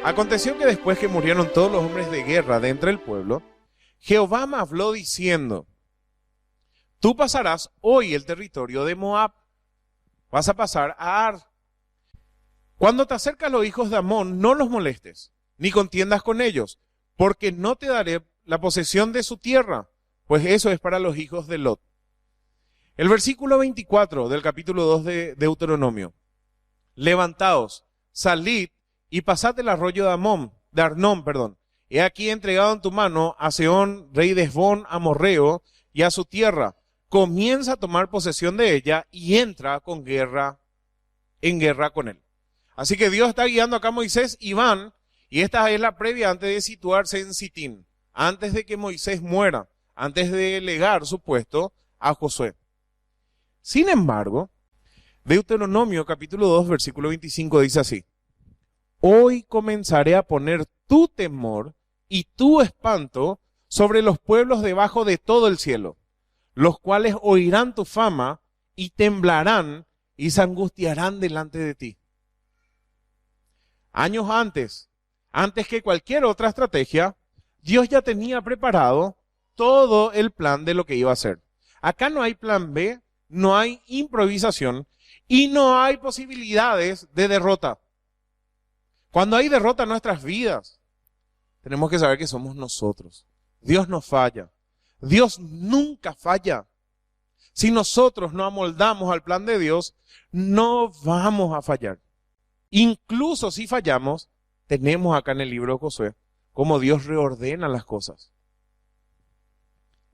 Aconteció que después que murieron todos los hombres de guerra de entre el pueblo, Jehová me habló diciendo: tú pasarás hoy el territorio de Moab, vas a pasar a Ar. Cuando te acercas a los hijos de Amón, no los molestes, ni contiendas con ellos, porque no te daré la posesión de su tierra, pues eso es para los hijos de Lot. El versículo 24 del capítulo 2 de Deuteronomio. Levantaos, salid y pasad el arroyo de Arnón. He aquí entregado en tu mano a Sehón, rey de Hesbón, amorreo, y a su tierra. Comienza a tomar posesión de ella y entra en guerra con él. Así que Dios está guiando acá a Moisés y van, y esta es la previa antes de situarse en Sitín, antes de que Moisés muera, antes de legar su puesto a Josué. Sin embargo, Deuteronomio capítulo 2, versículo 25 dice así: hoy comenzaré a poner tu temor y tu espanto sobre los pueblos debajo de todo el cielo, los cuales oirán tu fama y temblarán y se angustiarán delante de ti. Años antes que cualquier otra estrategia, Dios ya tenía preparado todo el plan de lo que iba a hacer. Acá no hay plan B, no hay improvisación y no hay posibilidades de derrota. Cuando hay derrota en nuestras vidas, tenemos que saber que somos nosotros. Dios no falla. Dios nunca falla. Si nosotros no amoldamos al plan de Dios, no vamos a fallar. Incluso si fallamos, tenemos acá en el libro de Josué cómo Dios reordena las cosas.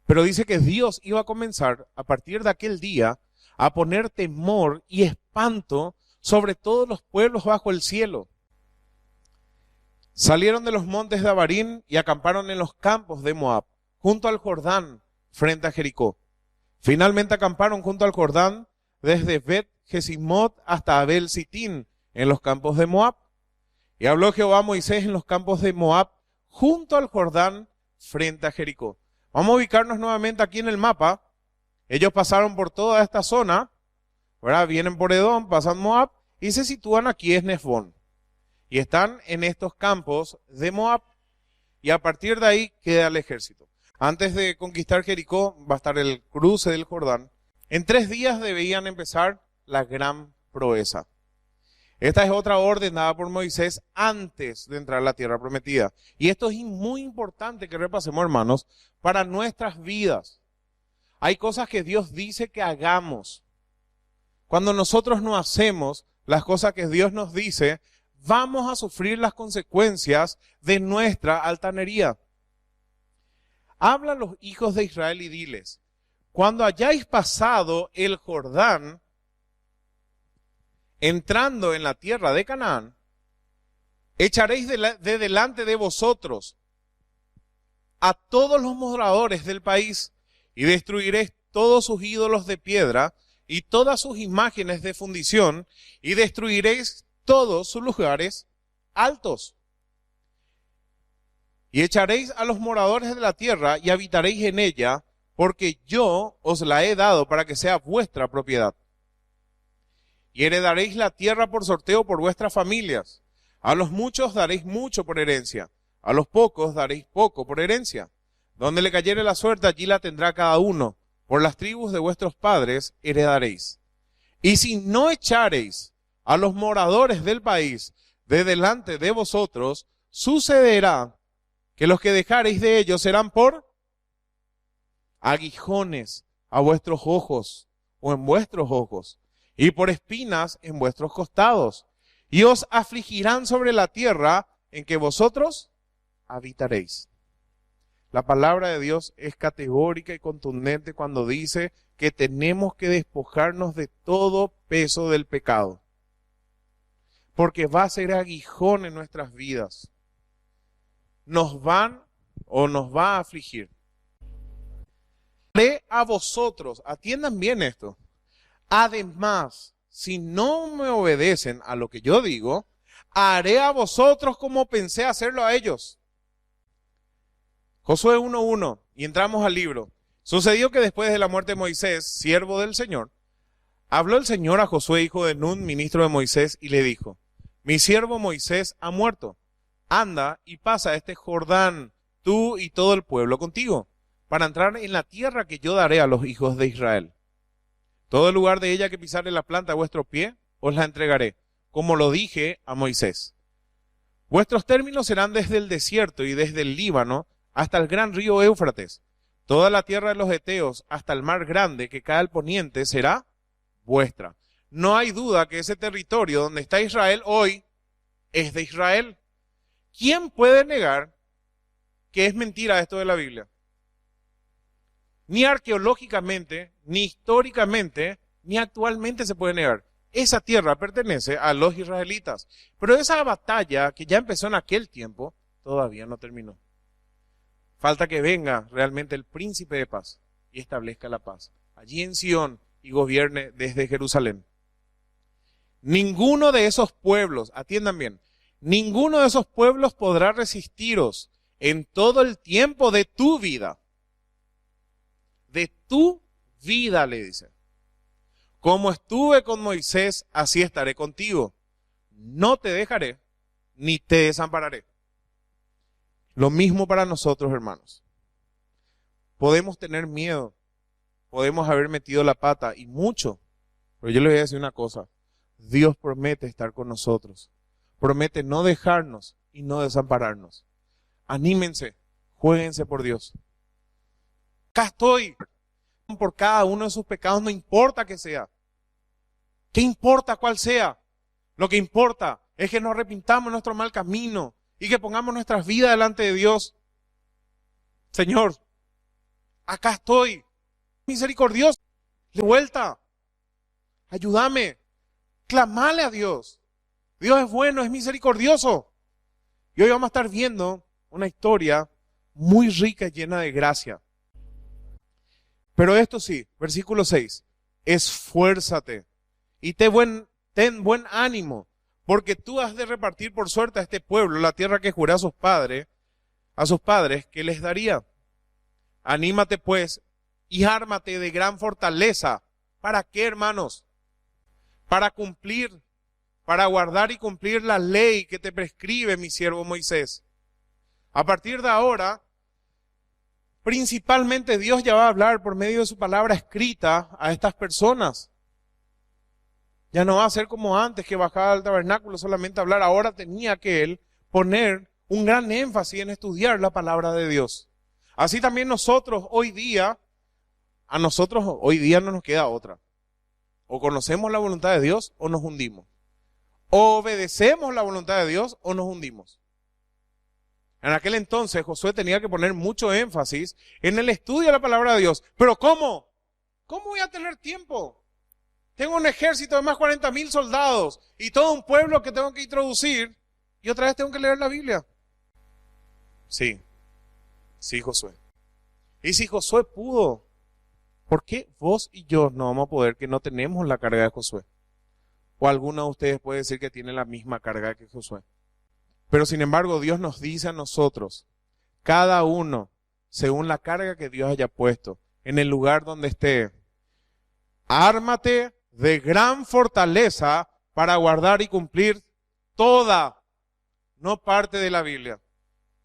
Pero dice que Dios iba a comenzar a partir de aquel día a poner temor y espanto sobre todos los pueblos bajo el cielo. Salieron de los montes de Abarim y acamparon en los campos de Moab, junto al Jordán, frente a Jericó. Finalmente acamparon junto al Jordán, desde Bet-Jesimot hasta Abel-Sitín, en los campos de Moab. Y habló Jehová a Moisés en los campos de Moab, junto al Jordán, frente a Jericó. Vamos a ubicarnos nuevamente aquí en el mapa. Ellos pasaron por toda esta zona, ¿verdad? Vienen por Edom, pasan Moab y se sitúan aquí en Hesbón. Y están en estos campos de Moab. Y a partir de ahí queda el ejército. Antes de conquistar Jericó va a estar el cruce del Jordán. En 3 días debían empezar la gran proeza. Esta es otra orden dada por Moisés antes de entrar a la tierra prometida. Y esto es muy importante que repasemos, hermanos, para nuestras vidas. Hay cosas que Dios dice que hagamos. Cuando nosotros no hacemos las cosas que Dios nos dice, vamos a sufrir las consecuencias de nuestra altanería. Habla a los hijos de Israel y diles: cuando hayáis pasado el Jordán, entrando en la tierra de Canaán, echaréis de delante de vosotros a todos los moradores del país y destruiréis todos sus ídolos de piedra y todas sus imágenes de fundición y destruiréis todos sus lugares altos. Y echaréis a los moradores de la tierra y habitaréis en ella, porque yo os la he dado para que sea vuestra propiedad. Y heredaréis la tierra por sorteo por vuestras familias. A los muchos daréis mucho por herencia, a los pocos daréis poco por herencia. Donde le cayere la suerte, allí la tendrá cada uno. Por las tribus de vuestros padres heredaréis. Y si no echareis a los moradores del país de delante de vosotros, sucederá que los que dejareis de ellos serán por aguijones a vuestros ojos o en vuestros ojos, y por espinas en vuestros costados, y os afligirán sobre la tierra en que vosotros habitaréis. La palabra de Dios es categórica y contundente cuando dice que tenemos que despojarnos de todo peso del pecado, porque va a ser aguijón en nuestras vidas. Nos va a afligir. Haré a vosotros, atiendan bien esto, además, si no me obedecen a lo que yo digo, haré a vosotros como pensé hacerlo a ellos. Josué 1:1, y entramos al libro. Sucedió que después de la muerte de Moisés, siervo del Señor, habló el Señor a Josué, hijo de Nun, ministro de Moisés, y le dijo: mi siervo Moisés ha muerto. anda y pasa este Jordán, tú y todo el pueblo contigo, para entrar en la tierra que yo daré a los hijos de Israel. Todo el lugar de ella que pisare la planta de vuestro pie, os la entregaré, como lo dije a Moisés. Vuestros términos serán desde el desierto y desde el Líbano hasta el gran río Éufrates. Toda la tierra de los Heteos hasta el mar grande que cae al poniente será vuestra. No hay duda que ese territorio donde está Israel hoy es de Israel. ¿Quién puede negar que es mentira esto de la Biblia? Ni arqueológicamente, ni históricamente, ni actualmente se puede negar. Esa tierra pertenece a los israelitas. Pero esa batalla que ya empezó en aquel tiempo, todavía no terminó. Falta que venga realmente el príncipe de paz y establezca la paz allí en Sión y gobierne desde Jerusalén. Ninguno de esos pueblos, atiendan bien, ninguno de esos pueblos podrá resistiros en todo el tiempo de tu vida. De tu vida, le dice. Como estuve con Moisés, así estaré contigo. No te dejaré, ni te desampararé. Lo mismo para nosotros, hermanos. Podemos tener miedo, podemos haber metido la pata y mucho, pero yo les voy a decir una cosa. Dios promete estar con nosotros. Promete no dejarnos y no desampararnos. Anímense, juéguense por Dios. Acá estoy por cada uno de sus pecados, no importa que sea. ¿Qué importa cuál sea? Lo que importa es que nos arrepintamos de nuestro mal camino y que pongamos nuestras vidas delante de Dios. Señor, acá estoy, misericordioso, de vuelta, ayúdame, clamale a Dios. Dios es bueno, es misericordioso. Y hoy vamos a estar viendo una historia muy rica y llena de gracia. Pero esto sí, versículo 6, esfuérzate y ten buen ánimo, porque tú has de repartir por suerte a este pueblo la tierra que juré a sus padres que les daría. Anímate pues y ármate de gran fortaleza. ¿Para qué, hermanos? Para guardar y cumplir la ley que te prescribe mi siervo Moisés. A partir de ahora, principalmente Dios ya va a hablar por medio de su palabra escrita a estas personas. Ya no va a ser como antes, que bajaba al tabernáculo solamente a hablar. Ahora tenía que él poner un gran énfasis en estudiar la palabra de Dios. Así también nosotros hoy día no nos queda otra. O conocemos la voluntad de Dios o nos hundimos. O obedecemos la voluntad de Dios o nos hundimos. En aquel entonces Josué tenía que poner mucho énfasis en el estudio de la palabra de Dios. ¿Pero cómo? ¿Cómo voy a tener tiempo? Tengo un ejército de más 40,000 soldados y todo un pueblo que tengo que introducir y otra vez tengo que leer la Biblia. Sí, Josué. Y si Josué pudo, ¿por qué vos y yo no vamos a poder, que no tenemos la carga de Josué? O alguno de ustedes puede decir que tiene la misma carga que Josué. Pero sin embargo, Dios nos dice a nosotros, cada uno, según la carga que Dios haya puesto, en el lugar donde esté, ármate de gran fortaleza para guardar y cumplir toda, no parte de la Biblia,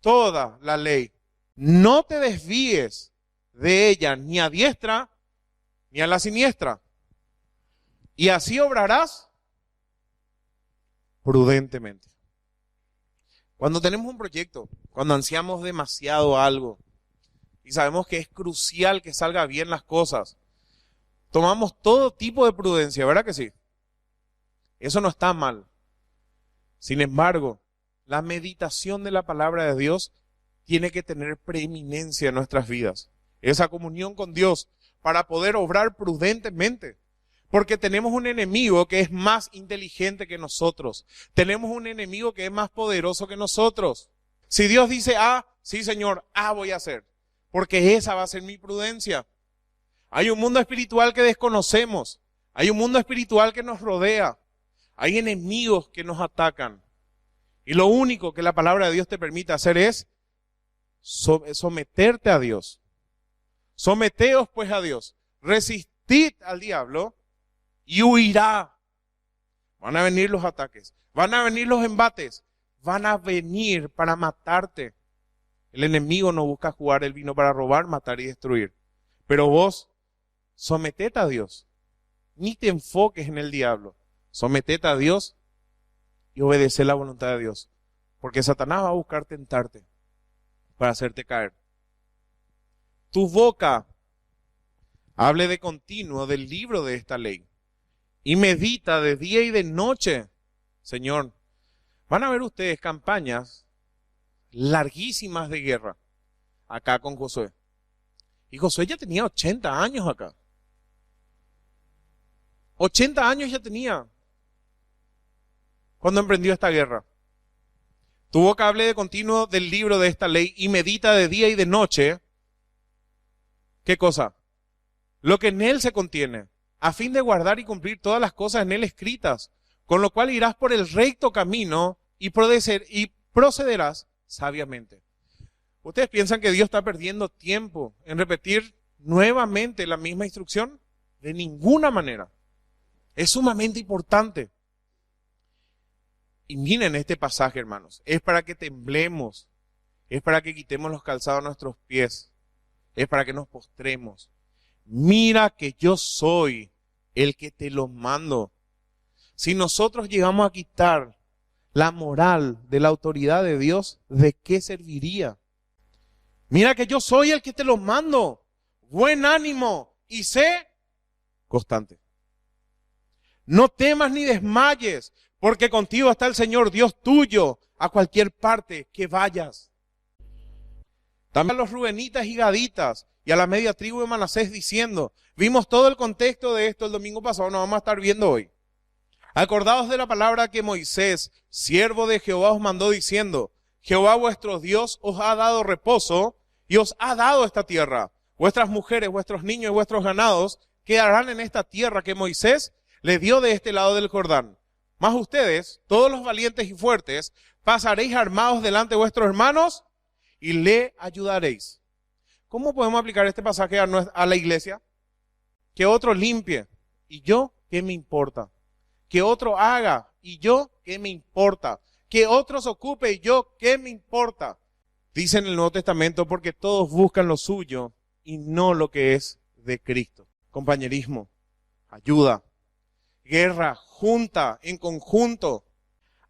toda la ley. No te desvíes de ella ni a diestra ni a la siniestra. Y así obrarás prudentemente. Cuando tenemos un proyecto, cuando ansiamos demasiado algo y sabemos que es crucial que salga bien las cosas, tomamos todo tipo de prudencia, ¿verdad que sí? Eso no está mal. Sin embargo, la meditación de la palabra de Dios tiene que tener preeminencia en nuestras vidas. Esa comunión con Dios para poder obrar prudentemente. Porque tenemos un enemigo que es más inteligente que nosotros. Tenemos un enemigo que es más poderoso que nosotros. Si Dios dice A, sí Señor, A voy a hacer. Porque esa va a ser mi prudencia. Hay un mundo espiritual que desconocemos. Hay un mundo espiritual que nos rodea. Hay enemigos que nos atacan. Y lo único que la palabra de Dios te permite hacer es someterte a Dios. Someteos pues a Dios. Resistid al diablo y huirá. Van a venir los ataques, van a venir los embates. van a venir para matarte. El enemigo no busca jugar, él vino para robar, matar y destruir. Pero vos, sometete a Dios. Ni te enfoques en el diablo. Sometete a Dios y obedece la voluntad de Dios. Porque Satanás va a buscar tentarte para hacerte caer. Tu boca hable de continuo del libro de esta ley y medita de día y de noche. Señor, van a ver ustedes campañas larguísimas de guerra acá con Josué. Y Josué ya tenía 80 años acá. 80 años ya tenía cuando emprendió esta guerra. Tu boca hable de continuo del libro de esta ley y medita de día y de noche. ¿Qué cosa? Lo que en él se contiene, a fin de guardar y cumplir todas las cosas en él escritas, con lo cual irás por el recto camino y procederás sabiamente. ¿Ustedes piensan que Dios está perdiendo tiempo en repetir nuevamente la misma instrucción? De ninguna manera. Es sumamente importante. Y miren este pasaje, hermanos. Es para que temblemos. Es para que quitemos los calzados a nuestros pies. Es para que nos postremos. Mira que yo soy el que te los mando. Si nosotros llegamos a quitar la moral de la autoridad de Dios, ¿de qué serviría? Mira que yo soy el que te los mando. Buen ánimo y sé constante. No temas ni desmayes, porque contigo está el Señor Dios tuyo a cualquier parte que vayas. También a los rubenitas y gaditas y a la media tribu de Manasés diciendo, vimos todo el contexto de esto el domingo pasado, nos vamos a estar viendo hoy. Acordaos de la palabra que Moisés, siervo de Jehová, os mandó diciendo, Jehová vuestro Dios os ha dado reposo y os ha dado esta tierra. Vuestras mujeres, vuestros niños y vuestros ganados quedarán en esta tierra que Moisés le dio de este lado del Jordán. Mas ustedes, todos los valientes y fuertes, pasaréis armados delante de vuestros hermanos y le ayudaréis. ¿Cómo podemos aplicar este pasaje a la iglesia? Que otro limpie. ¿Y yo qué me importa? Que otro haga. ¿Y yo qué me importa? Que otro se ocupe. ¿Y yo qué me importa? Dice en el Nuevo Testamento, porque todos buscan lo suyo y no lo que es de Cristo. Compañerismo, ayuda, guerra, junta, en conjunto,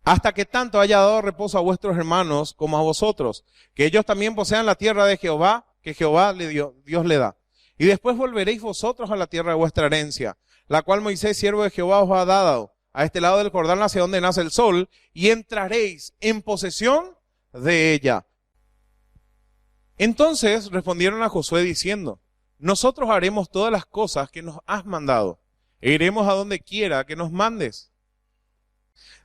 hasta que tanto haya dado reposo a vuestros hermanos como a vosotros, que ellos también posean la tierra de Jehová, que Jehová le dio, Dios le da. Y después volveréis vosotros a la tierra de vuestra herencia, la cual Moisés, siervo de Jehová, os ha dado, a este lado del Jordán, hacia donde nace el sol, y entraréis en posesión de ella. Entonces respondieron a Josué diciendo, nosotros haremos todas las cosas que nos has mandado, e iremos a donde quiera que nos mandes.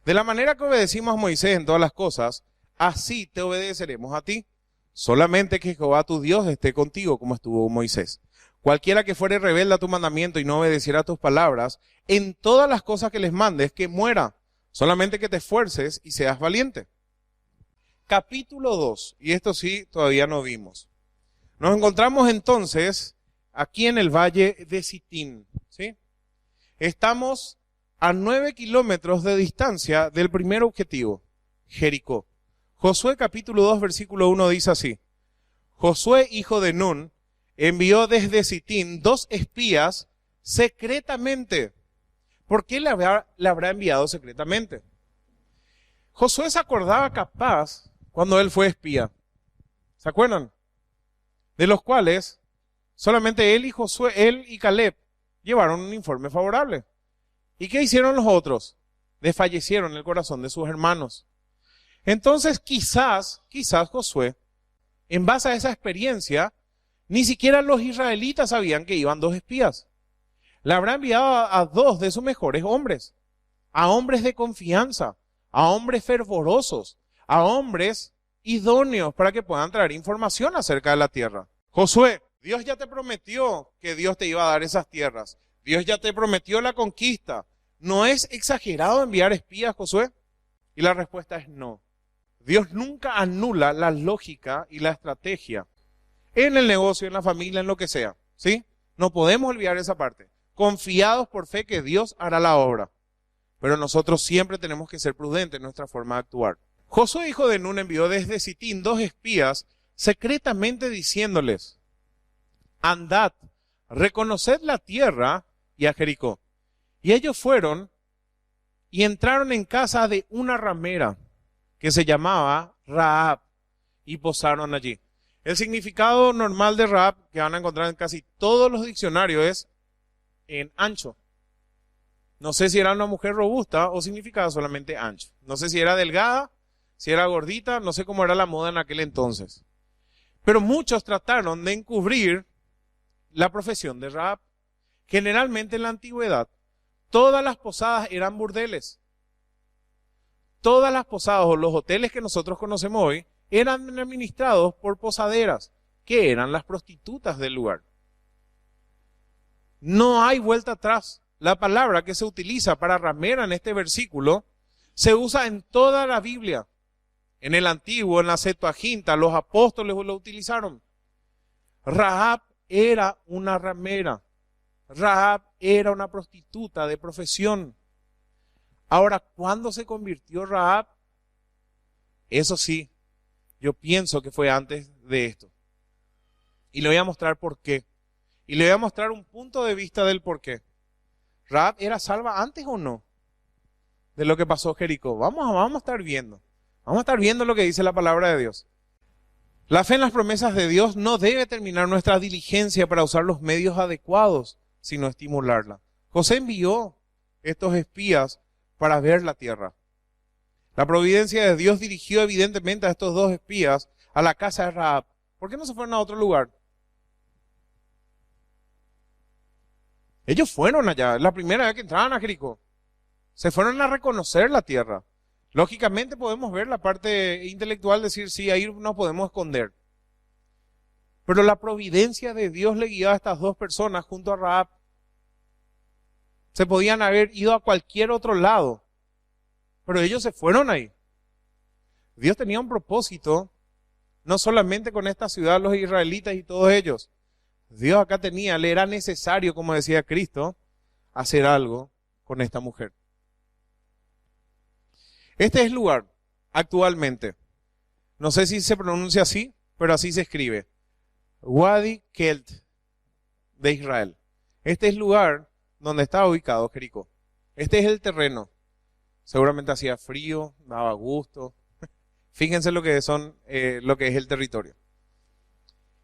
De la manera que obedecimos a Moisés en todas las cosas, así te obedeceremos a ti. Solamente que Jehová tu Dios esté contigo como estuvo Moisés. Cualquiera que fuere rebelde a tu mandamiento y no obedeciera a tus palabras, en todas las cosas que les mandes, que muera. Solamente que te esfuerces y seas valiente. Capítulo 2, y esto sí todavía no vimos. Nos encontramos entonces aquí en el valle de Sitín, ¿sí? Estamos a 9 kilómetros de distancia del primer objetivo, Jericó. Josué capítulo 2 versículo 1 dice así, Josué hijo de Nun envió desde Sitín 2 espías secretamente. ¿Por qué le habrá enviado secretamente? Josué se acordaba capaz cuando él fue espía. ¿Se acuerdan? De los cuales solamente él y Caleb llevaron un informe favorable. ¿Y qué hicieron los otros? Desfallecieron en el corazón de sus hermanos. Entonces quizás Josué, en base a esa experiencia, ni siquiera los israelitas sabían que iban 2 espías. Le habrá enviado a 2 de sus mejores hombres, a hombres de confianza, a hombres fervorosos, a hombres idóneos para que puedan traer información acerca de la tierra. Josué, Dios ya te prometió que Dios te iba a dar esas tierras. Dios ya te prometió la conquista. ¿No es exagerado enviar espías, Josué? Y la respuesta es no. Dios nunca anula la lógica y la estrategia en el negocio, en la familia, en lo que sea, ¿sí? No podemos olvidar esa parte. Confiados por fe que Dios hará la obra. Pero nosotros siempre tenemos que ser prudentes en nuestra forma de actuar. Josué, hijo de Nun, envió desde Sitín 2 espías secretamente diciéndoles: andad, reconoced la tierra y a Jericó. Y ellos fueron y entraron en casa de una ramera que se llamaba Rahab y posaron allí. El significado normal de Rahab, que van a encontrar en casi todos los diccionarios, es en ancho. No sé si era una mujer robusta o significaba solamente ancho. No sé si era delgada, si era gordita, no sé cómo era la moda en aquel entonces. Pero muchos trataron de encubrir la profesión de Rahab. Generalmente en la antigüedad, todas las posadas eran burdeles. Todas las posadas o los hoteles que nosotros conocemos hoy eran administrados por posaderas, que eran las prostitutas del lugar. No hay vuelta atrás. La palabra que se utiliza para ramera en este versículo se usa en toda la Biblia. En el Antiguo, en la Septuaginta, los apóstoles lo utilizaron. Rahab era una ramera. Rahab era una prostituta de profesión. Ahora, ¿cuándo se convirtió Rahab? Eso sí, yo pienso que fue antes de esto. Y le voy a mostrar por qué. Y le voy a mostrar un punto de vista del por qué. ¿Rahab era salva antes o no de lo que pasó en Jericó? Vamos a estar viendo. Vamos a estar viendo lo que dice la palabra de Dios. La fe en las promesas de Dios no debe determinar nuestra diligencia para usar los medios adecuados, sino estimularla. José envió estos espías para ver la tierra. La providencia de Dios dirigió evidentemente a estos 2 espías a la casa de Rahab. ¿Por qué no se fueron a otro lugar? Ellos fueron allá, la primera vez que entraban a Jericó. Se fueron a reconocer la tierra. Lógicamente podemos ver la parte intelectual, decir, sí, ahí nos podemos esconder. Pero la providencia de Dios le guió a estas 2 personas junto a Rahab. Se podían haber ido a cualquier otro lado, pero ellos se fueron ahí. Dios tenía un propósito, no solamente con esta ciudad, los israelitas y todos ellos. Dios acá le era necesario, como decía Cristo, hacer algo con esta mujer. Este es el lugar, actualmente. No sé si se pronuncia así, pero así se escribe. Wadi Kelt de Israel. Este es el lugar donde estaba ubicado Jericó. Este es el terreno. Seguramente hacía frío, daba gusto. Fíjense lo que es el territorio.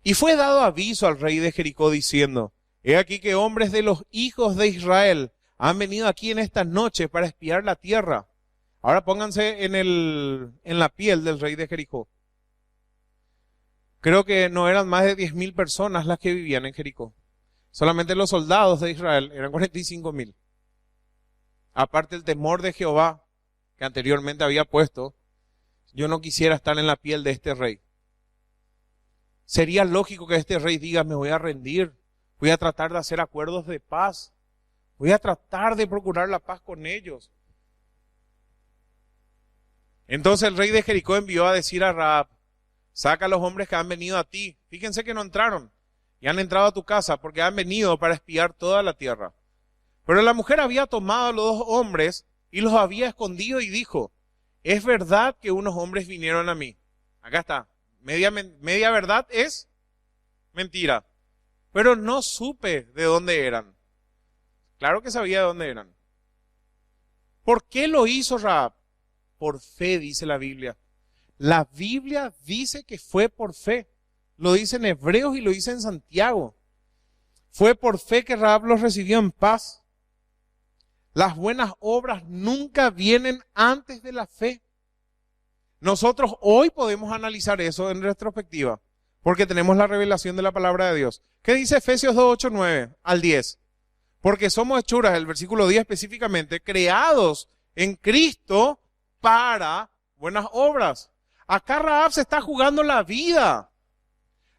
Y fue dado aviso al rey de Jericó diciendo: he aquí que hombres de los hijos de Israel han venido aquí en esta noche para espiar la tierra. Ahora pónganse en la piel del rey de Jericó. Creo que no eran más de 10.000 personas las que vivían en Jericó. Solamente los soldados de Israel eran 45.000. Aparte el temor de Jehová que anteriormente había puesto, yo no quisiera estar en la piel de este rey. Sería lógico que este rey diga: me voy a rendir, voy a tratar de hacer acuerdos de paz, voy a tratar de procurar la paz con ellos. Entonces el rey de Jericó envió a decir a Rahab: saca a los hombres que han venido a ti. Fíjense que no entraron y han entrado a tu casa porque han venido para espiar toda la tierra. Pero la mujer había tomado a los 2 hombres y los había escondido y dijo: es verdad que unos hombres vinieron a mí. Acá está. Media verdad es mentira. Pero no supe de dónde eran. Claro que sabía de dónde eran. ¿Por qué lo hizo Rahab? Por fe, dice la Biblia. La Biblia dice que fue por fe. Lo dice en Hebreos y lo dice en Santiago. Fue por fe que Rahab los recibió en paz. Las buenas obras nunca vienen antes de la fe. Nosotros hoy podemos analizar eso en retrospectiva, porque tenemos la revelación de la palabra de Dios. ¿Qué dice Efesios 2, 8, 9 al 10? Porque somos hechuras, el versículo 10 específicamente, creados en Cristo para buenas obras. Acá Rahab se está jugando la vida.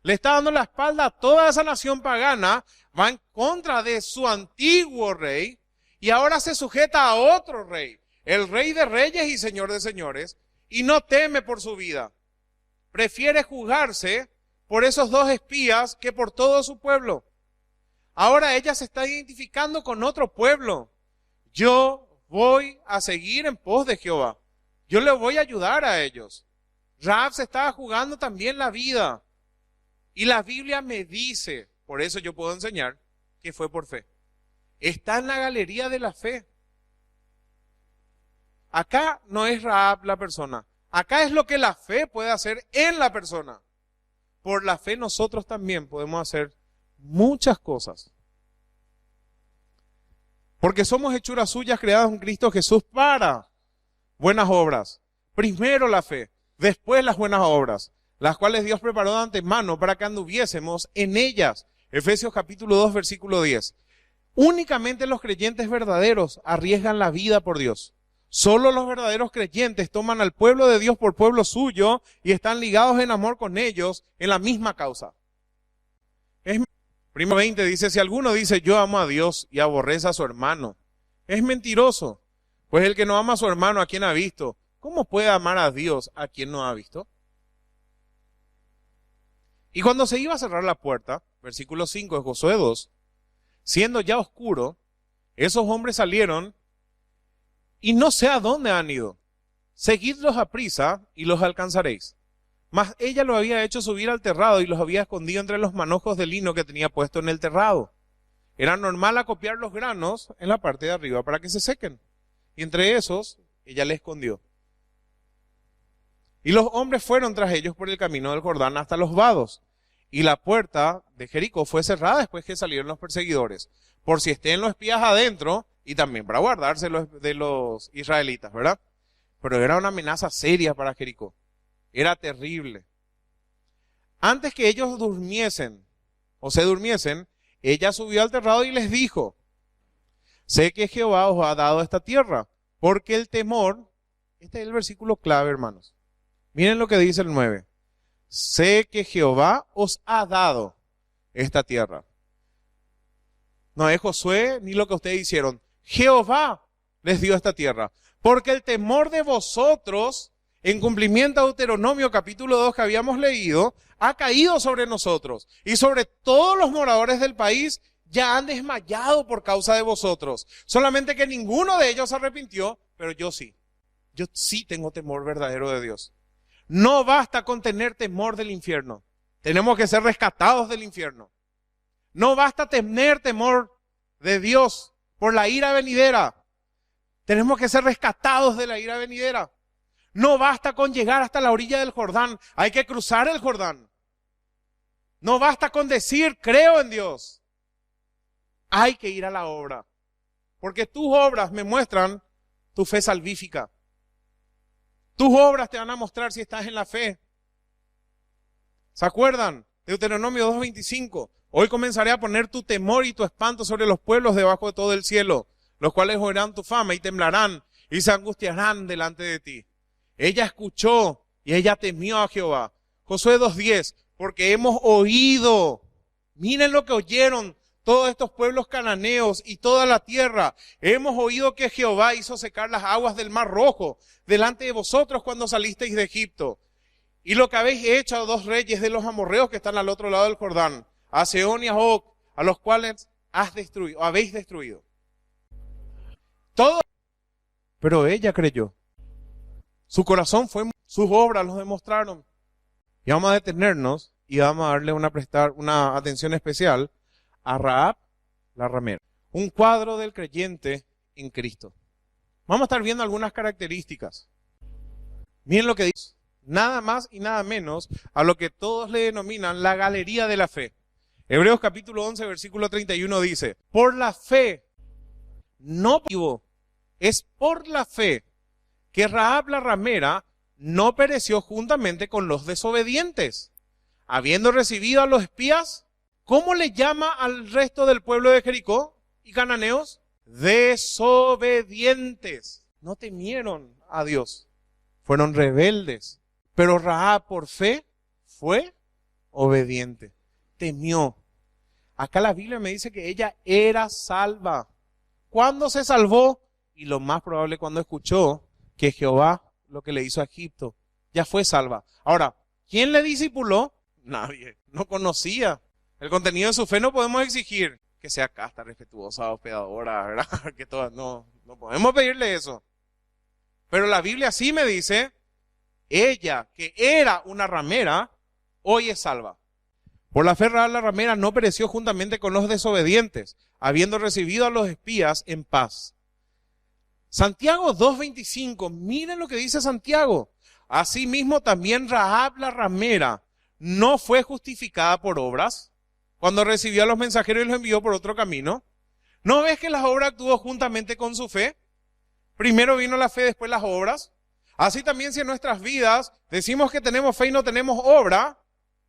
Le está dando la espalda a toda esa nación pagana, va en contra de su antiguo rey y ahora se sujeta a otro rey, el rey de reyes y señor de señores, y no teme por su vida. Prefiere jugarse por esos 2 espías que por todo su pueblo. Ahora ella se está identificando con otro pueblo. Yo voy a seguir en pos de Jehová. Yo les voy a ayudar a ellos. Rahab se estaba jugando también la vida. Y la Biblia me dice, por eso yo puedo enseñar, que fue por fe. Está en la galería de la fe. Acá no es Rahab la persona. Acá es lo que la fe puede hacer en la persona. Por la fe nosotros también podemos hacer muchas cosas. Porque somos hechuras suyas creadas en Cristo Jesús para buenas obras. Primero la fe, después las buenas obras, las cuales Dios preparó de antemano para que anduviésemos en ellas. Efesios capítulo 2, versículo 10. Únicamente los creyentes verdaderos arriesgan la vida por Dios. Solo los verdaderos creyentes toman al pueblo de Dios por pueblo suyo y están ligados en amor con ellos en la misma causa. Primero 20 dice, si alguno dice yo amo a Dios y aborrece a su hermano, es mentiroso. Pues el que no ama a su hermano a quien ha visto, ¿cómo puede amar a Dios a quien no ha visto? Y cuando se iba a cerrar la puerta, versículo 5 de Josué 2, siendo ya oscuro, esos hombres salieron y no sé a dónde han ido. Seguidlos a prisa y los alcanzaréis. Mas ella lo había hecho subir al terrado y los había escondido entre los manojos de lino que tenía puesto en el terrado. Era normal acopiar los granos en la parte de arriba para que se sequen. Y entre esos, ella le escondió. Y los hombres fueron tras ellos por el camino del Jordán hasta los vados. Y la puerta de Jericó fue cerrada después que salieron los perseguidores, por si estén los espías adentro y también para guardarse de los israelitas, ¿verdad? Pero era una amenaza seria para Jericó. Era terrible. Antes que ellos durmiesen o se durmiesen, ella subió al terrado y les dijo, sé que Jehová os ha dado esta tierra, porque el temor, este es el versículo clave, hermanos. Miren lo que dice el 9. Sé que Jehová os ha dado esta tierra. No es Josué ni lo que ustedes hicieron. Jehová les dio esta tierra. Porque el temor de vosotros, en cumplimiento a Deuteronomio capítulo 2 que habíamos leído, ha caído sobre nosotros. Y sobre todos los moradores del país ya han desmayado por causa de vosotros. Solamente que ninguno de ellos se arrepintió, pero yo sí. Yo sí tengo temor verdadero de Dios. No basta con tener temor del infierno. Tenemos que ser rescatados del infierno. No basta tener temor de Dios por la ira venidera. Tenemos que ser rescatados de la ira venidera. No basta con llegar hasta la orilla del Jordán. Hay que cruzar el Jordán. No basta con decir creo en Dios. Hay que ir a la obra. Porque tus obras me muestran tu fe salvífica. Tus obras te van a mostrar si estás en la fe. ¿Se acuerdan? Deuteronomio 2:25. Hoy comenzaré a poner tu temor y tu espanto sobre los pueblos debajo de todo el cielo, los cuales oirán tu fama y temblarán y se angustiarán delante de ti. Ella escuchó y ella temió a Jehová. Josué 2:10. Porque hemos oído. Miren lo que oyeron todos estos pueblos cananeos y toda la tierra. Hemos oído que Jehová hizo secar las aguas del Mar Rojo delante de vosotros cuando salisteis de Egipto. Y lo que habéis hecho a dos reyes de los amorreos que están al otro lado del Jordán, a Sehón y a Og, a los cuales habéis destruido. Todo. Pero ella creyó. Su corazón fue, sus obras los demostraron. Y vamos a detenernos y vamos a darle prestar una atención especial a Rahab, la ramera. Un cuadro del creyente en Cristo. Vamos a estar viendo algunas características. Miren lo que dice. Nada más y nada menos a lo que todos le denominan la galería de la fe. Hebreos capítulo 11, versículo 31 dice, por la fe, no vivo, es por la fe que Rahab la ramera no pereció juntamente con los desobedientes, habiendo recibido a los espías. ¿Cómo le llama al resto del pueblo de Jericó y cananeos? Desobedientes. No temieron a Dios. Fueron rebeldes. Pero Rahab por fe fue obediente. Temió. Acá la Biblia me dice que ella era salva. ¿Cuándo se salvó? Y lo más probable cuando escuchó que Jehová lo que le hizo a Egipto. Ya fue salva. Ahora, ¿quién le discipuló? Nadie. No conocía. El contenido de su fe no podemos exigir que sea casta, respetuosa, hospedadora, ¿verdad? Que todas, no podemos pedirle eso. Pero la Biblia sí me dice, ella que era una ramera, hoy es salva. Por la fe Rahab la ramera no pereció juntamente con los desobedientes, habiendo recibido a los espías en paz. Santiago 2:25, miren lo que dice Santiago. Asimismo también Rahab la ramera no fue justificada por obras cuando recibió a los mensajeros y los envió por otro camino. ¿No ves que las obras actuó juntamente con su fe? Primero vino la fe, después las obras. Así también si en nuestras vidas decimos que tenemos fe y no tenemos obra,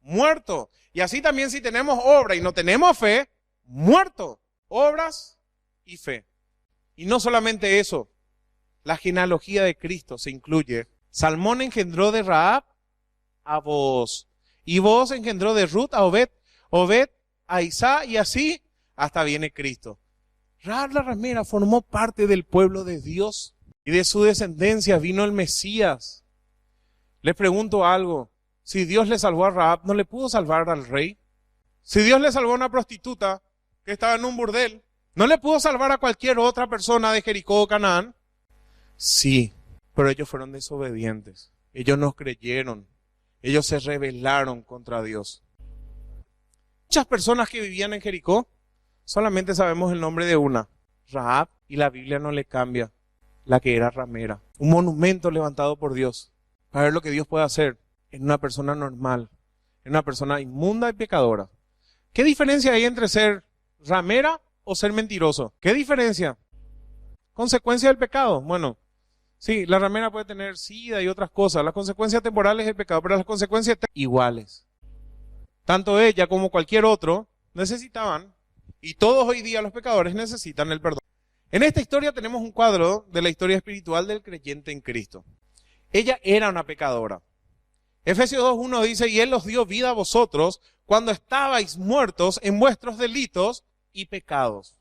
muerto. Y así también si tenemos obra y no tenemos fe, muerto. Obras y fe. Y no solamente eso, la genealogía de Cristo se incluye. Salmón engendró de Rahab a Booz. Y Booz engendró de Ruth a Obed. Obed a Isá, y así hasta viene Cristo. Rahab la ramera formó parte del pueblo de Dios y de su descendencia vino el Mesías. Les pregunto algo, si Dios le salvó a Rahab, ¿no le pudo salvar al rey? Si Dios le salvó a una prostituta que estaba en un burdel, ¿no le pudo salvar a cualquier otra persona de Jericó o Canaán? Sí, pero ellos fueron desobedientes, ellos no creyeron, ellos se rebelaron contra Dios. Muchas personas que vivían en Jericó, solamente sabemos el nombre de una, Rahab, y la Biblia no le cambia, la que era ramera. Un monumento levantado por Dios para ver lo que Dios puede hacer en una persona normal, en una persona inmunda y pecadora. ¿Qué diferencia hay entre ser ramera o ser mentiroso? ¿Qué diferencia? Consecuencia del pecado. Bueno, sí, la ramera puede tener sida y otras cosas. Las consecuencias temporales del pecado, pero las consecuencias iguales. Tanto ella como cualquier otro necesitaban, y todos hoy día los pecadores necesitan el perdón. En esta historia tenemos un cuadro de la historia espiritual del creyente en Cristo. Ella era una pecadora. Efesios 2:1 dice, y Él os dio vida a vosotros cuando estabais muertos en vuestros delitos y pecados.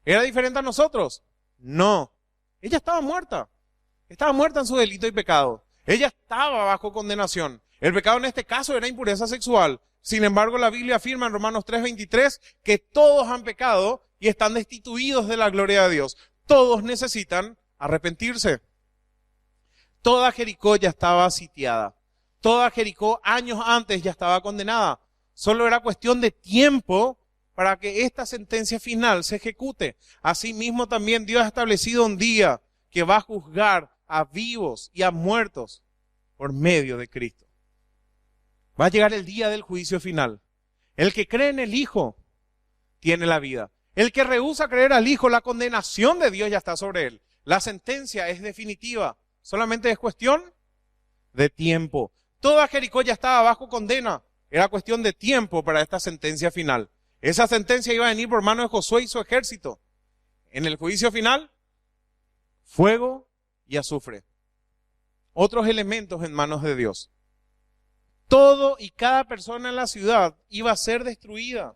¿Era diferente a nosotros? No. Ella estaba muerta. Estaba muerta en su delito y pecado. Ella estaba bajo condenación. El pecado en este caso era impureza sexual. Sin embargo, la Biblia afirma en Romanos 3:23 que todos han pecado y están destituidos de la gloria de Dios. Todos necesitan arrepentirse. Toda Jericó ya estaba sitiada. Toda Jericó años antes ya estaba condenada. Solo era cuestión de tiempo para que esta sentencia final se ejecute. Asimismo también Dios ha establecido un día que va a juzgar a vivos y a muertos por medio de Cristo. Va a llegar el día del juicio final. El que cree en el Hijo tiene la vida. El que rehúsa creer al Hijo, la condenación de Dios ya está sobre él. La sentencia es definitiva. Solamente es cuestión de tiempo. Toda Jericó ya estaba bajo condena. Era cuestión de tiempo para esta sentencia final. Esa sentencia iba a venir por mano de Josué y su ejército. En el juicio final, fuego y azufre. Otros elementos en manos de Dios. Todo y cada persona en la ciudad iba a ser destruida.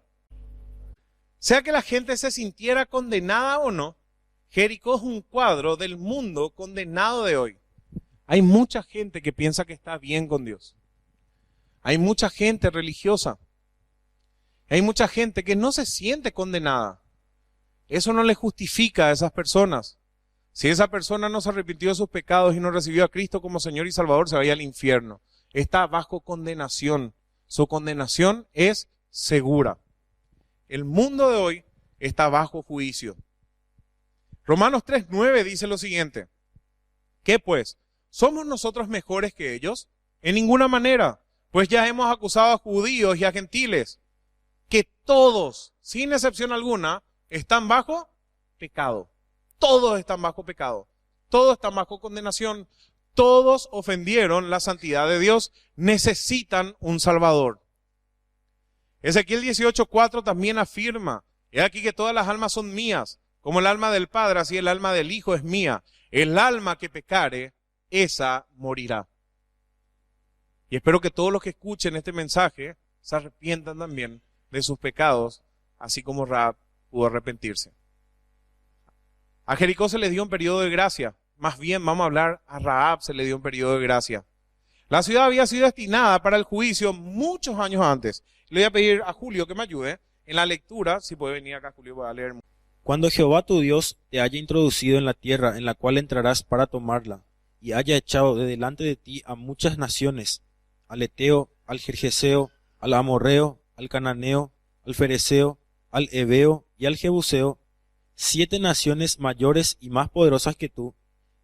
Sea que la gente se sintiera condenada o no, Jericó es un cuadro del mundo condenado de hoy. Hay mucha gente que piensa que está bien con Dios. Hay mucha gente religiosa. Hay mucha gente que no se siente condenada. Eso no le justifica a esas personas. Si esa persona no se arrepintió de sus pecados y no recibió a Cristo como Señor y Salvador, se vaya al infierno. Está bajo condenación. Su condenación es segura. El mundo de hoy está bajo juicio. Romanos 3:9 dice lo siguiente. ¿Qué pues? ¿Somos nosotros mejores que ellos? En ninguna manera, pues ya hemos acusado a judíos y a gentiles, que todos, sin excepción alguna, están bajo pecado. Todos están bajo pecado. Todos están bajo condenación. Todos ofendieron la santidad de Dios. Necesitan un Salvador. Ezequiel 18:4 también afirma, he aquí que todas las almas son mías, como el alma del Padre, así el alma del Hijo es mía. El alma que pecare, esa morirá. Y espero que todos los que escuchen este mensaje se arrepientan también de sus pecados, así como Rahab pudo arrepentirse. A Jericó se le dio un periodo de gracia. Más bien, vamos a hablar, a Rahab se le dio un periodo de gracia. La ciudad había sido destinada para el juicio muchos años antes. Le voy a pedir a Julio que me ayude en la lectura. Si puede venir acá, Julio, voy a leer. Cuando Jehová tu Dios te haya introducido en la tierra en la cual entrarás para tomarla, y haya echado de delante de ti a muchas naciones, al Eteo, al Gergeseo, al Amorreo, al Cananeo, al Fereceo, al Heveo y al Jebuseo, 7 naciones mayores y más poderosas que tú,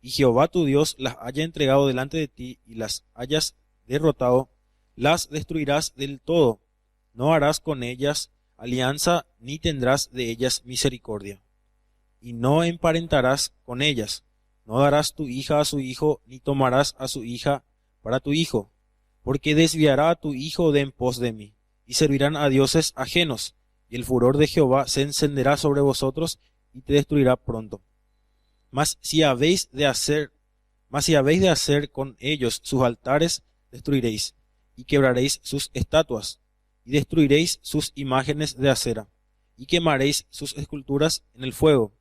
y Jehová tu Dios las haya entregado delante de ti y las hayas derrotado, las destruirás del todo, no harás con ellas alianza ni tendrás de ellas misericordia, y no emparentarás con ellas, no darás tu hija a su hijo, ni tomarás a su hija para tu hijo, porque desviará a tu hijo de en pos de mí, y servirán a dioses ajenos, y el furor de Jehová se encenderá sobre vosotros, y te destruirá pronto. Mas si habéis de hacer con ellos sus altares, destruiréis, y quebraréis sus estatuas, y destruiréis sus imágenes de acera, y quemaréis sus esculturas en el fuego,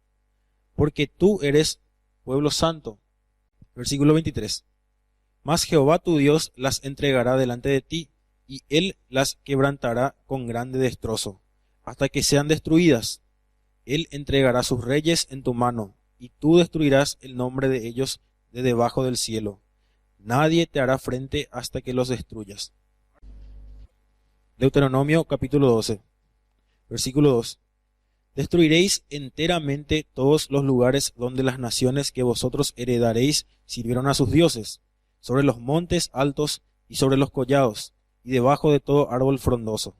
porque tú eres pueblo santo. Versículo 23. Mas Jehová tu Dios las entregará delante de ti, y él las quebrantará con grande destrozo, hasta que sean destruidas. Él entregará sus reyes en tu mano, y tú destruirás el nombre de ellos de debajo del cielo. Nadie te hará frente hasta que los destruyas. Deuteronomio capítulo 12, versículo 2. Destruiréis enteramente todos los lugares donde las naciones que vosotros heredaréis sirvieron a sus dioses, sobre los montes altos y sobre los collados, y debajo de todo árbol frondoso.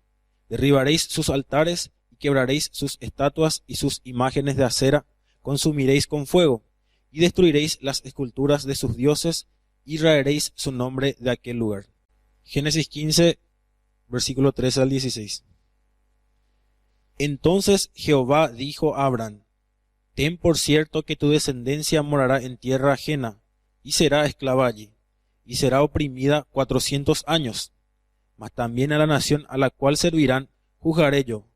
Derribaréis sus altares y quebraréis sus estatuas y sus imágenes de acera, consumiréis con fuego, y destruiréis las esculturas de sus dioses, y raeréis su nombre de aquel lugar. Génesis 15, versículo 13 al 16. Entonces Jehová dijo a Abraham: ten por cierto que tu descendencia morará en tierra ajena, y será esclava allí, y será oprimida 400 años. Mas también a la nación a la cual servirán juzgaré yo,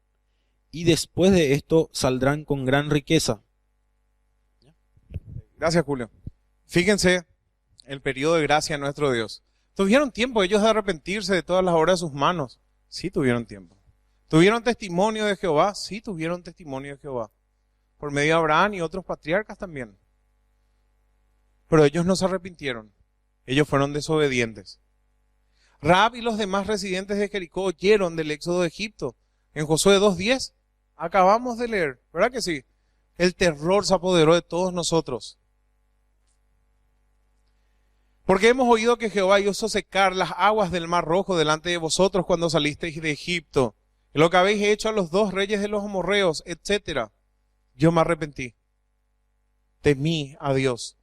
y después de esto saldrán con gran riqueza. Gracias, Julio. Fíjense el periodo de gracia de nuestro Dios. ¿Tuvieron tiempo ellos de arrepentirse de todas las obras de sus manos? Sí, tuvieron tiempo. ¿Tuvieron testimonio de Jehová? Sí, tuvieron testimonio de Jehová. Por medio de Abraham y otros patriarcas también. Pero ellos no se arrepintieron. Ellos fueron desobedientes. Rahab y los demás residentes de Jericó oyeron del éxodo de Egipto. En Josué 2:10 acabamos de leer, ¿verdad que sí? El terror se apoderó de todos nosotros. Porque hemos oído que Jehová hizo secar las aguas del Mar Rojo delante de vosotros cuando salisteis de Egipto. Lo que habéis hecho a los 2 reyes de los amorreos, etc. Yo me arrepentí. Temí a Dios.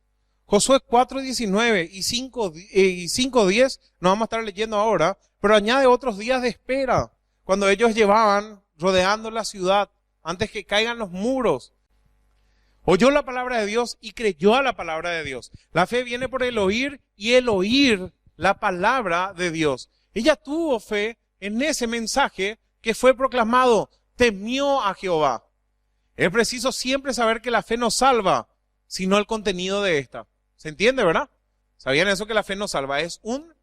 Josué 4:19 y 5:10, no vamos a estar leyendo ahora, pero añade otros días de espera, cuando ellos llevaban rodeando la ciudad, antes que caigan los muros. Oyó la palabra de Dios y creyó a la palabra de Dios. La fe viene por el oír y el oír la palabra de Dios. Ella tuvo fe en ese mensaje que fue proclamado, temió a Jehová. Es preciso siempre saber que la fe no salva, sino el contenido de esta. ¿Se entiende, verdad? ¿Sabían eso, que la fe no salva? Es un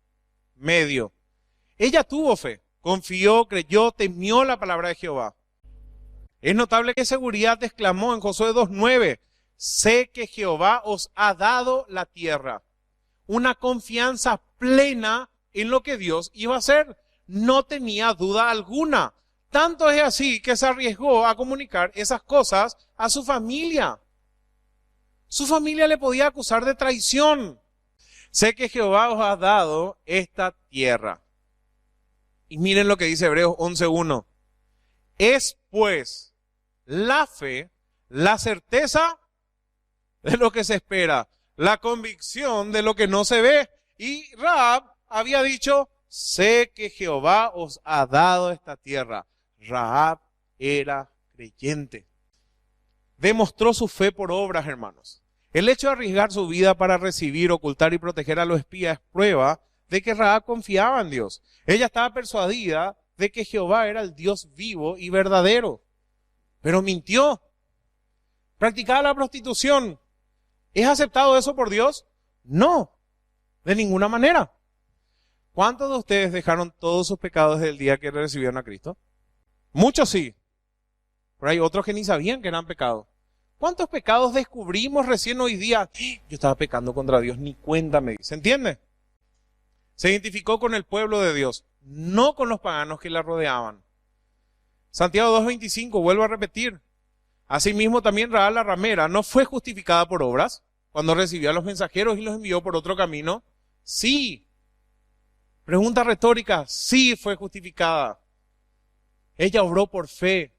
medio. Ella tuvo fe, confió, creyó, temió la palabra de Jehová. Es notable que seguridad exclamó en Josué 2:9, sé que Jehová os ha dado la tierra. Una confianza plena en lo que Dios iba a hacer. No tenía duda alguna. Tanto es así que se arriesgó a comunicar esas cosas a su familia. Su familia le podía acusar de traición. Sé que Jehová os ha dado esta tierra. Y miren lo que dice Hebreos 11:1. Es pues la fe, la certeza de lo que se espera, la convicción de lo que no se ve. Y Rahab había dicho, sé que Jehová os ha dado esta tierra. Rahab era creyente. Demostró su fe por obras, hermanos. El hecho de arriesgar su vida para recibir, ocultar y proteger a los espías es prueba de que Rahab confiaba en Dios. Ella estaba persuadida de que Jehová era el Dios vivo y verdadero. Pero mintió. Practicaba la prostitución. ¿Es aceptado eso por Dios? No, de ninguna manera. ¿Cuántos de ustedes dejaron todos sus pecados desde el día que recibieron a Cristo? Muchos sí. Pero hay otros que ni sabían que eran pecados. ¿Cuántos pecados descubrimos recién hoy día? Yo estaba pecando contra Dios, ni cuenta me di. ¿Se entiende? Se identificó con el pueblo de Dios, no con los paganos que la rodeaban. Santiago 2:25, vuelvo a repetir. Asimismo también Rahab la ramera no fue justificada por obras cuando recibió a los mensajeros y los envió por otro camino. Sí. Pregunta retórica, sí fue justificada. Ella obró por fe.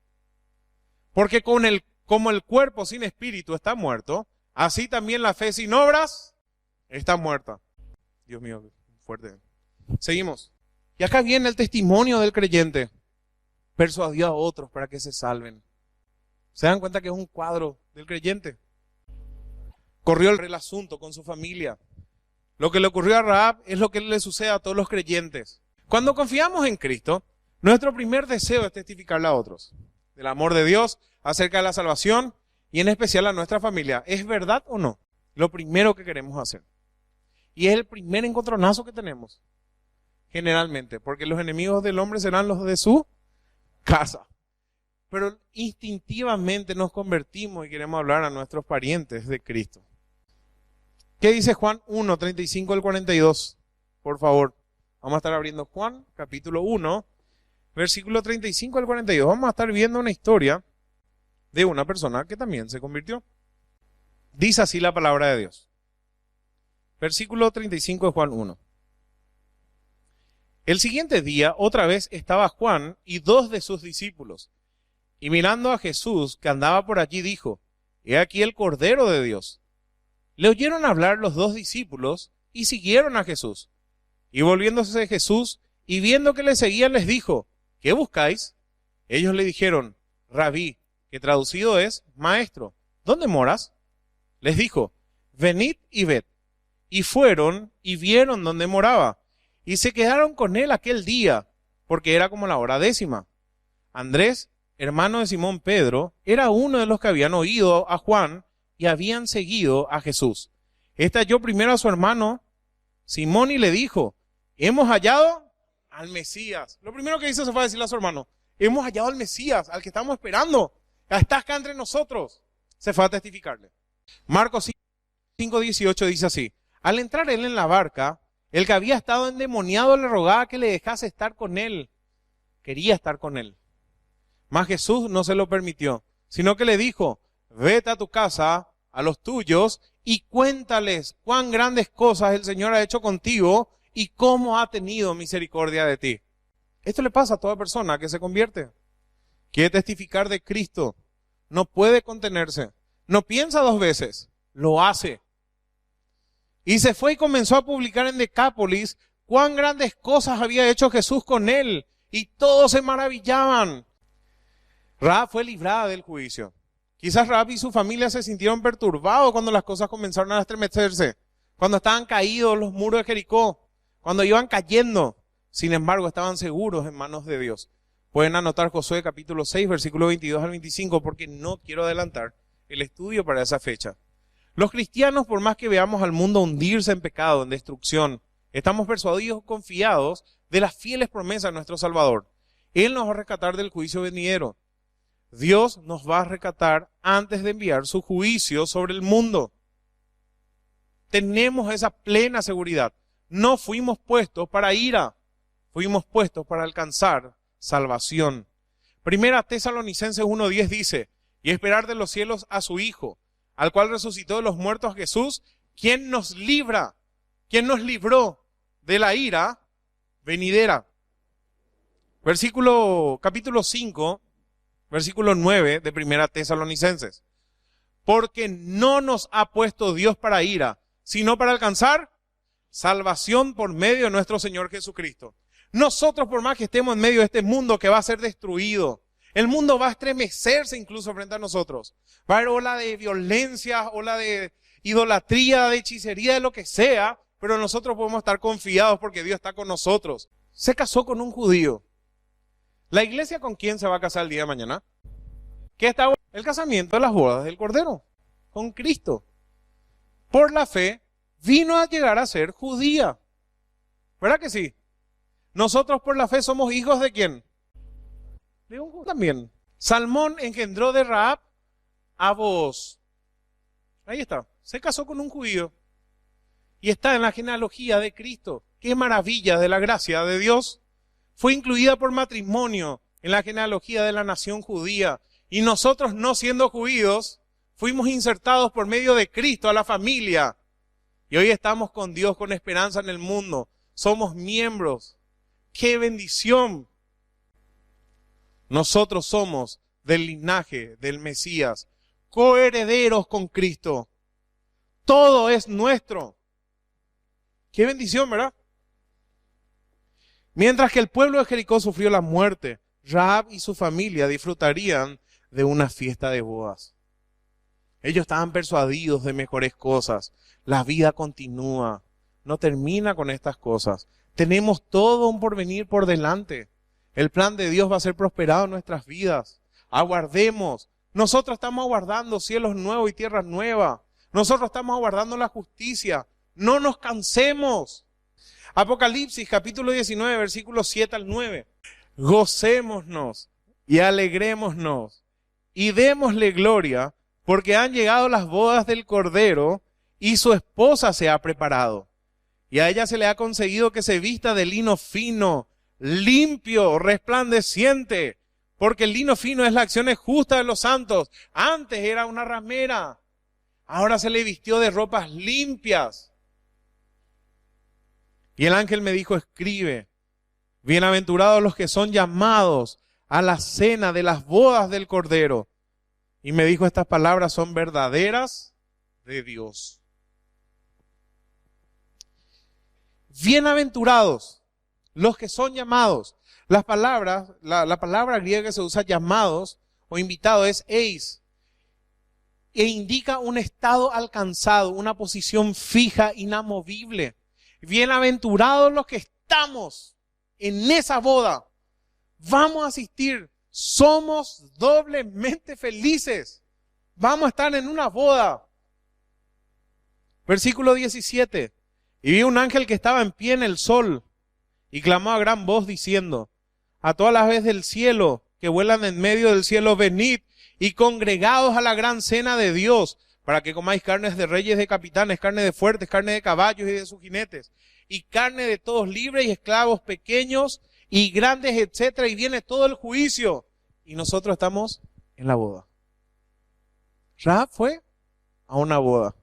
Porque como el cuerpo sin espíritu está muerto, así también la fe sin obras está muerta. Dios mío, fuerte. Seguimos. Y acá viene el testimonio del creyente. Persuadió a otros para que se salven. ¿Se dan cuenta que es un cuadro del creyente? Corrió el asunto con su familia. Lo que le ocurrió a Rahab es lo que le sucede a todos los creyentes. Cuando confiamos en Cristo, nuestro primer deseo es testificarle a otros del amor de Dios acerca de la salvación y en especial a nuestra familia. ¿Es verdad o no? Lo primero que queremos hacer. Y es el primer encontronazo que tenemos, generalmente, porque los enemigos del hombre serán los de su casa. Pero instintivamente nos convertimos y queremos hablar a nuestros parientes de Cristo. ¿Qué dice Juan 1, 35 al 42? Por favor, vamos a estar abriendo Juan, capítulo 1, versículo 35 al 42. Vamos a estar viendo una historia de una persona que también se convirtió. Dice así la palabra de Dios. Versículo 35 de Juan 1. El siguiente día, otra vez estaba Juan y 2 de sus discípulos. Y mirando a Jesús, que andaba por allí, dijo: He aquí el Cordero de Dios. Le oyeron hablar los 2 discípulos y siguieron a Jesús. Y volviéndose Jesús y viendo que le seguían, les dijo: ¿Qué buscáis? Ellos le dijeron: Rabí, que traducido es maestro, ¿dónde moras? Les dijo: Venid y ved. Y fueron y vieron dónde moraba. Y se quedaron con él aquel día, porque era como la hora 10. Andrés, hermano de Simón Pedro, era uno de los que habían oído a Juan y habían seguido a Jesús. Halló primero a su hermano Simón y le dijo: hemos hallado al Mesías. Lo primero que hizo se fue a decirle a su hermano: hemos hallado al Mesías, al que estamos esperando. Está acá entre nosotros. Se fue a testificarle. Marcos 5:18 dice así: al entrar él en la barca, el que había estado endemoniado le rogaba que le dejase estar con él. Quería estar con él. Mas Jesús no se lo permitió, sino que le dijo: vete a tu casa, a los tuyos, y cuéntales cuán grandes cosas el Señor ha hecho contigo y cómo ha tenido misericordia de ti. Esto le pasa a toda persona que se convierte. Quiere testificar de Cristo. No puede contenerse. No piensa 2 veces. Lo hace. Y se fue y comenzó a publicar en Decápolis cuán grandes cosas había hecho Jesús con él. Y todos se maravillaban. Rahab fue librada del juicio. Quizás Rahab y su familia se sintieron perturbados cuando las cosas comenzaron a estremecerse. Cuando estaban caídos los muros de Jericó. Cuando iban cayendo. Sin embargo, estaban seguros en manos de Dios. Pueden anotar Josué capítulo 6, versículo 22 al 25, porque no quiero adelantar el estudio para esa fecha. Los cristianos, por más que veamos al mundo hundirse en pecado, en destrucción, estamos persuadidos, confiados de las fieles promesas de nuestro Salvador. Él nos va a rescatar del juicio venidero. Dios nos va a rescatar antes de enviar su juicio sobre el mundo. Tenemos esa plena seguridad. No fuimos puestos para ira, fuimos puestos para alcanzar salvación. Primera Tesalonicenses 1:10 dice: y esperar de los cielos a su Hijo, al cual resucitó de los muertos, a Jesús, quien nos libra, quien nos libró de la ira venidera. Capítulo 5, versículo 9 de Primera Tesalonicenses. Porque no nos ha puesto Dios para ira, sino para alcanzar salvación por medio de nuestro Señor Jesucristo. Nosotros, por más que estemos en medio de este mundo que va a ser destruido, el mundo va a estremecerse incluso frente a nosotros. Va a haber ola de violencia, ola de idolatría, de hechicería, de lo que sea, pero nosotros podemos estar confiados porque Dios está con nosotros. Se casó con un judío. ¿La iglesia con quién se va a casar el día de mañana? ¿Qué está? El casamiento de las bodas del Cordero, con Cristo. Por la fe, vino a llegar a ser judía. ¿Verdad que sí? Nosotros por la fe somos hijos ¿de quién? De un judío también. Salmón engendró de Rahab a vos. Ahí está, se casó con un judío y está en la genealogía de Cristo. ¡Qué maravilla de la gracia de Dios! Fue incluida por matrimonio en la genealogía de la nación judía. Y nosotros, no siendo judíos, fuimos insertados por medio de Cristo a la familia. Y hoy estamos con Dios, con esperanza en el mundo. Somos miembros. ¡Qué bendición! Nosotros somos del linaje del Mesías, coherederos con Cristo. Todo es nuestro. ¡Qué bendición!, ¿verdad? Mientras que el pueblo de Jericó sufrió la muerte, Rahab y su familia disfrutarían de una fiesta de bodas. Ellos estaban persuadidos de mejores cosas. La vida continúa, no termina con estas cosas. Tenemos todo un porvenir por delante. El plan de Dios va a ser prosperado en nuestras vidas. Aguardemos. Nosotros estamos aguardando cielos nuevos y tierras nuevas. Nosotros estamos aguardando la justicia. No nos cansemos. Apocalipsis capítulo 19, versículos 7 al 9. Gocémonos y alegrémonos y démosle gloria, porque han llegado las bodas del Cordero y su esposa se ha preparado. Y a ella se le ha concedido que se vista de lino fino, limpio, resplandeciente, porque el lino fino es la acción justa de los santos. Antes era una ramera, ahora se le vistió de ropas limpias. Y el ángel me dijo, escribe, bienaventurados los que son llamados a la cena de las bodas del Cordero. Y me dijo, estas palabras son verdaderas de Dios. Bienaventurados los que son llamados. La palabra griega que se usa llamados o invitado es eis, e indica un estado alcanzado, una posición fija, inamovible. Bienaventurados los que estamos en esa boda. Vamos a asistir. Somos doblemente felices. Vamos a estar en una boda. Versículo 17. Y vi un ángel que estaba en pie en el sol y clamó a gran voz diciendo, a todas las aves del cielo que vuelan en medio del cielo, venid y congregados a la gran cena de Dios, para que comáis carnes de reyes, de capitanes, carne de fuertes, carne de caballos y de sus jinetes, y carne de todos libres y esclavos, pequeños y grandes, etcétera. Y viene todo el juicio. Y nosotros estamos en la boda. Rahab fue a una boda.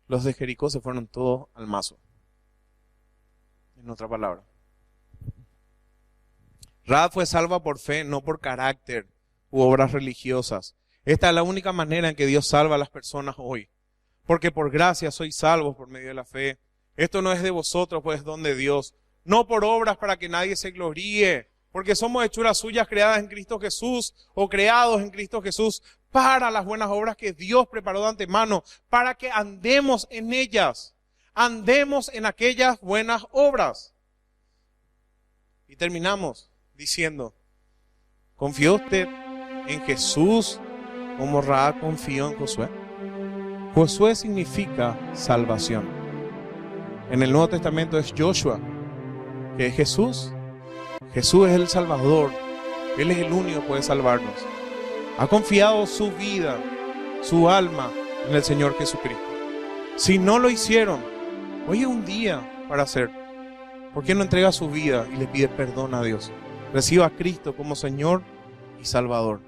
Los de Jericó se fueron todos al mazo. En otra palabra. Rahab fue salva por fe, no por carácter u obras religiosas. Esta es la única manera en que Dios salva a las personas hoy. Porque por gracia sois salvos por medio de la fe. Esto no es de vosotros, pues es don de Dios. No por obras para que nadie se gloríe. Porque somos hechuras suyas creadas en Cristo Jesús, o creados en Cristo Jesús, para las buenas obras que Dios preparó de antemano, para que andemos en ellas. Andemos en aquellas buenas obras. Y terminamos diciendo, ¿confió usted en Jesús como Rahab confió en Josué? Josué significa salvación. En el Nuevo Testamento es Joshua, que es Jesús. Jesús es el Salvador. Él es el único que puede salvarnos. Ha confiado su vida, su alma en el Señor Jesucristo. Si no lo hicieron, hoy es un día para hacer. ¿Por qué no entrega su vida y le pide perdón a Dios? Reciba a Cristo como Señor y Salvador.